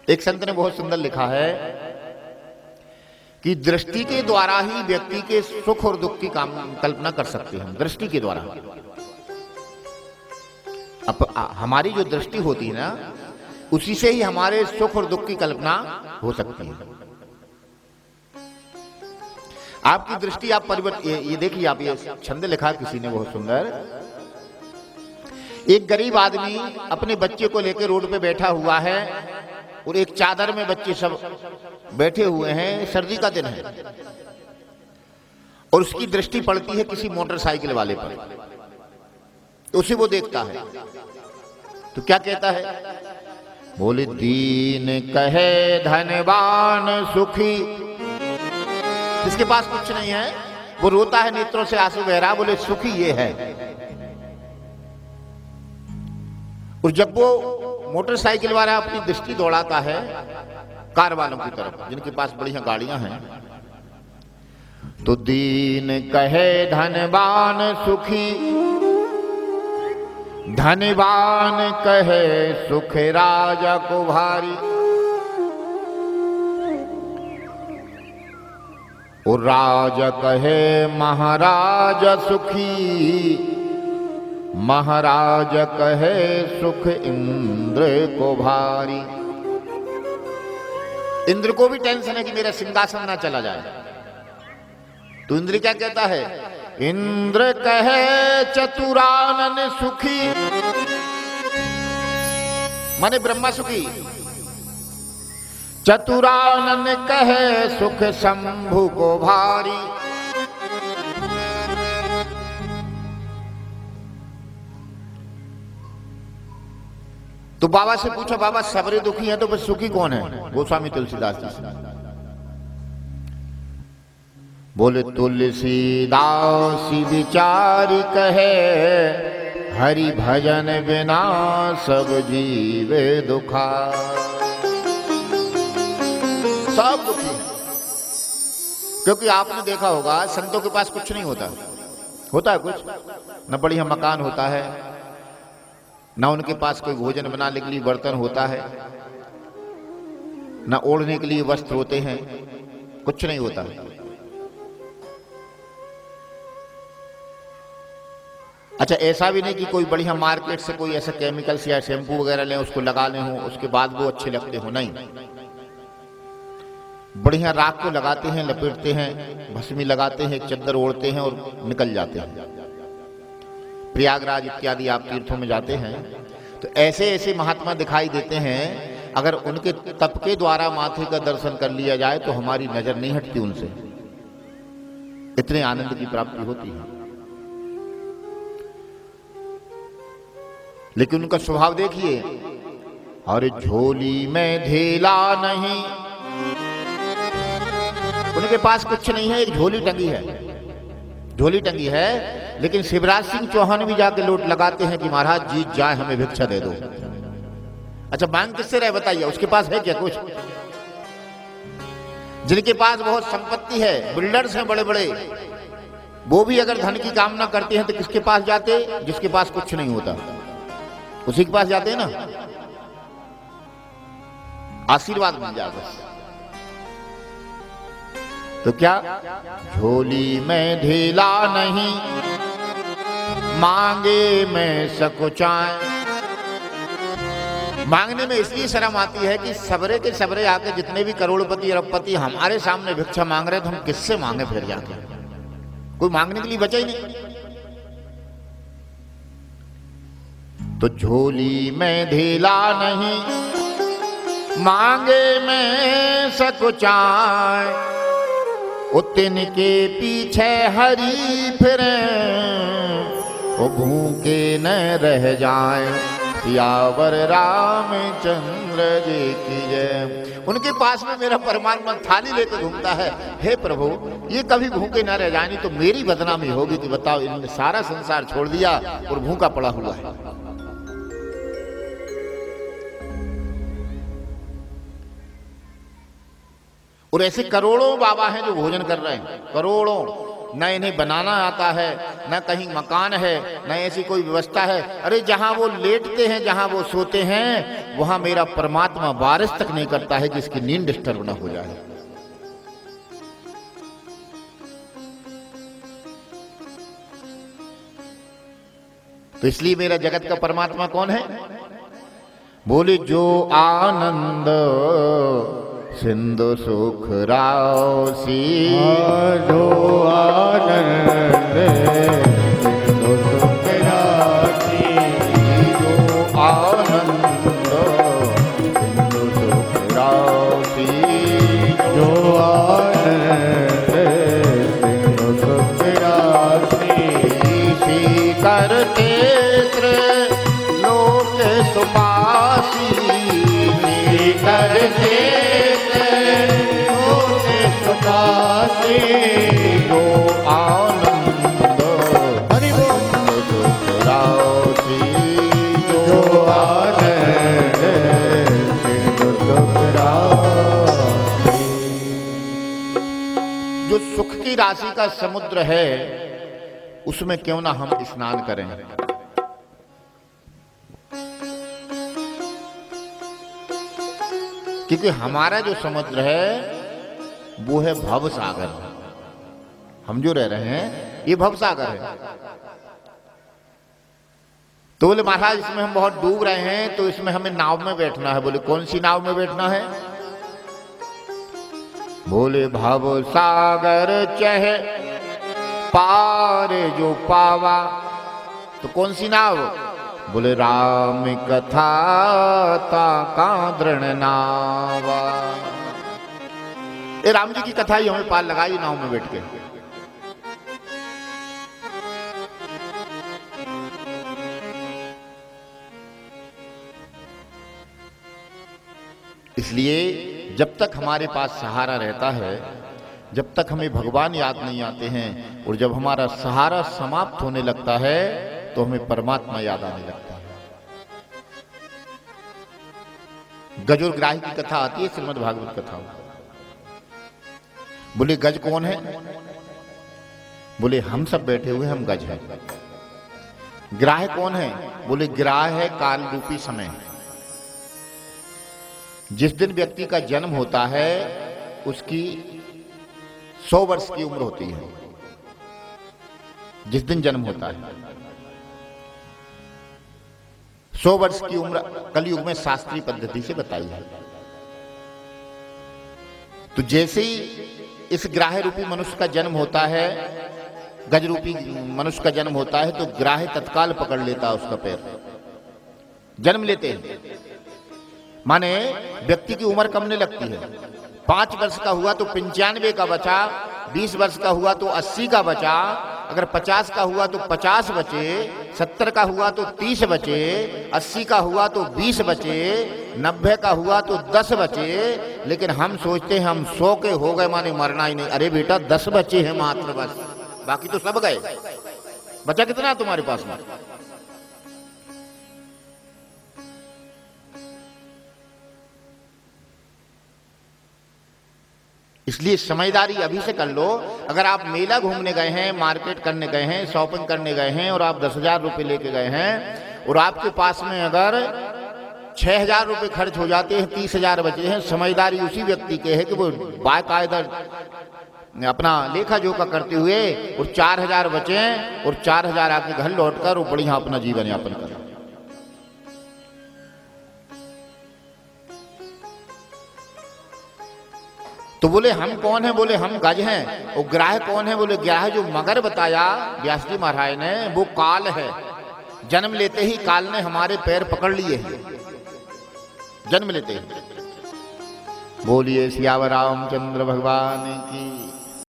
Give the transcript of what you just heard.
एक संत ने बहुत सुंदर लिखा है कि दृष्टि के द्वारा ही व्यक्ति के सुख और दुख की कल्पना कर सकते हैं। दृष्टि के द्वारा अब हमारी जो दृष्टि होती है ना, उसी से ही हमारे सुख और दुख की कल्पना हो सकती है। आपकी दृष्टि आप परिवर्तन, ये देखिए, आप ये छंद लिखा किसी ने बहुत सुंदर। एक गरीब आदमी अपने बच्चे को लेकर रोड पे बैठा हुआ है और एक चादर में बच्चे सब बैठे हुए हैं, सर्दी का दिन है, और उसकी दृष्टि पड़ती है किसी मोटरसाइकिल वाले पर, तो उसे वो देखता है तो क्या कहता है, बोले दीन कहे धनवान सुखी, जिसके पास कुछ नहीं है वो रोता है, नेत्रों से आंसू बह रहा, बोले सुखी ये है। और जब वो मोटरसाइकिल वाला अपनी दृष्टि दौड़ाता है कार वालों की तरफ, जिनके पास बढ़िया गाड़ियां हैं, तो दीन कहे धनवान सुखी, धनवान कहे सुख राजा को भारी, और राजा कहे महाराज सुखी, महाराज कहे सुख इंद्र को भारी। इंद्र को भी टेंशन है कि मेरा सिंहासन ना चला जाए, तो इंद्र क्या कहता है, इंद्र कहे चतुरानन सुखी, माने ब्रह्मा सुखी, चतुरानन कहे सुख शंभु को भारी। तो बाबा से पूछा, बाबा सबरे दुखी है तो बस सुखी कौन है? गोस्वामी तुलसीदास जी से बोले, तुलसीदास विचार कहे, हरि भजन बिना सब जीवे दुखा। सब दुखी है, क्योंकि आपने देखा होगा संतों के पास कुछ नहीं होता, होता है कुछ न, बढ़िया मकान होता है, ना उनके पास कोई भोजन बनाने के लिए बर्तन होता है, ना ओढ़ने के लिए वस्त्र होते हैं, कुछ नहीं होता। अच्छा, ऐसा भी नहीं कि कोई बढ़िया मार्केट से कोई ऐसा केमिकल्स या शैम्पू वगैरह लें, उसको लगा ले हो, उसके बाद वो अच्छे लगते हो, नहीं। बढ़िया राख को लगाते हैं, लपेटते हैं, भस्मी लगाते हैं, चद्दर ओढ़ते हैं और निकल जाते हैं। प्रयागराज इत्यादि आप तीर्थों में जाते हैं तो ऐसे ऐसे महात्मा दिखाई देते हैं, अगर उनके तप के द्वारा माथे का दर्शन कर लिया जाए तो हमारी नजर नहीं हटती उनसे, इतने आनंद की प्राप्ति होती है। लेकिन उनका स्वभाव देखिए, और झोली में ढेला नहीं, उनके पास कुछ नहीं है, एक झोली टंगी है, झोली टंगी है। लेकिन शिवराज सिंह चौहान भी जाके लोट लगाते हैं कि महाराज जीत जाए हमें भिक्षा दे दो। अच्छा, मांग किससे रहे बताइए, उसके पास है क्या कुछ? जिनके पास बहुत संपत्ति है, बिल्डर्स हैं बड़े बड़े, वो भी अगर धन की कामना करते हैं तो किसके पास जाते? जिसके पास कुछ नहीं होता, उसी के पास जाते हैं ना, आशीर्वाद मिल जाए बस। तो क्या, झोली में ढीला नहीं, मांगे में सकुचाए। मांगने में इसलिए शर्म आती है कि सबरे के सबरे आके जितने भी करोड़पति अरबपति हमारे सामने भिक्षा मांग रहे, तो हम किससे मांगे फिर जाके? कोई मांगने के लिए बचा ही नहीं। तो झोली में ढीला नहीं, मांगे में सकुचाए, उतन के पीछे हरी फिरे, वो भूखे न रह जाए, सियावर रामचंद्र जी की जय। उनके पास में मेरा परमात्मा थाली लेकर घूमता है, हे प्रभु ये कभी भूखे न रह जाए, नहीं तो मेरी बदनामी होगी कि बताओ इन्होंने सारा संसार छोड़ दिया और भूखा पड़ा हुआ है। और ऐसे करोड़ों बाबा हैं जो भोजन कर रहे हैं, करोड़ों, न इन्हें बनाना आता है, न कहीं मकान है, न ऐसी कोई व्यवस्था है। अरे जहां वो लेटते हैं, जहां वो सोते हैं, वहां मेरा परमात्मा बारिश तक नहीं करता है कि इसकी नींद डिस्टर्ब न हो जाए। तो इसलिए मेरा जगत का परमात्मा कौन है? बोले जो आनंद सिंधु सुख राशि, जो आनंद सिंधु सुख राशि, जो आनंद सिंधु सुख राशि, जो आनंद सिंधु सुख राशि, शिखर क्षेत्र लोक सुपासी, शिखर क्षेत्र लोक सुपासी, जो आनंद हरि बोल, सिंधु सुख राशि, जो आनंद सिंधु सुख राशि। जो सुख की राशि का समुद्र है, उसमें क्यों ना हम स्नान करें। क्योंकि हमारा जो समुद्र है वो है भव सागर। हम जो रह रहे हैं ये भव सागर है। तो बोले महाराज इसमें हम बहुत डूब रहे हैं, तो इसमें हमें नाव में बैठना है। बोले कौन सी नाव में बैठना है? बोले भव सागर चह पार जो पावा। तो कौन सी नाव? बोले राम कथा ता दृढ़ नावा। ये राम जी की कथा ही हमें पार लगाई नाव में बैठ के। इसलिए जब तक हमारे पास सहारा रहता है, जब तक हमें भगवान याद नहीं आते हैं, और जब हमारा सहारा समाप्त होने लगता है तो हमें परमात्मा याद आने लगता है। गज और ग्राही की कथा आती है श्रीमद् भागवत कथा। बोले गज कौन है? बोले हम सब बैठे हुए हम गज हैं। ग्राह कौन है? बोले ग्राह है काल रूपी समय। जिस दिन व्यक्ति का जन्म होता है उसकी 100 वर्ष की उम्र होती है। जिस दिन जन्म होता है 100 वर्ष की उम्र कलयुग में शास्त्रीय पद्धति से बताई है। तो जैसे ही इस ग्राह रूपी मनुष्य का जन्म होता है, गज रूपी मनुष्य का जन्म होता है, तो ग्राह तत्काल पकड़ लेता है उसका पैर। जन्म लेते हैं माने व्यक्ति की उम्र कम नहीं लगती है। 5 वर्ष का हुआ तो 95 का बचा, 20 वर्ष का हुआ तो 80 का बचा, अगर 50 का हुआ तो 50 बचे, 70 का हुआ तो 30 बचे, 80 का हुआ तो 20 बचे, 90 का हुआ तो 10 बचे। लेकिन हम सोचते हैं हम 100 के हो गए माने मरना ही नहीं। अरे बेटा 10 बचे हैं मात्र, बस बाकी तो सब गए। बचा कितना है तुम्हारे पास में? इसलिए समझदारी अभी से कर लो। अगर आप मेला घूमने गए हैं, मार्केट करने गए हैं, शॉपिंग करने गए हैं और आप 10,000 रुपये लेके गए हैं और आपके पास में अगर 6,000 रुपये खर्च हो जाते हैं, 30,000 बचे हैं, समझदारी उसी व्यक्ति के है कि वो बाकायदा अपना लेखा जोखा करते हुए और 4,000 बचे और 4,000 आके घर लौटकर और बढ़िया अपना जीवन यापन करें। तो बोले हम कौन है? बोले हम गज हैं। और ग्राह कौन है? बोले ग्राह जो मगर बताया व्यास जी महाराज ने वो काल है। जन्म लेते ही काल ने हमारे पैर पकड़ लिए हैं, जन्म लेते ही। बोलिए सियावर रामचंद्र भगवान की।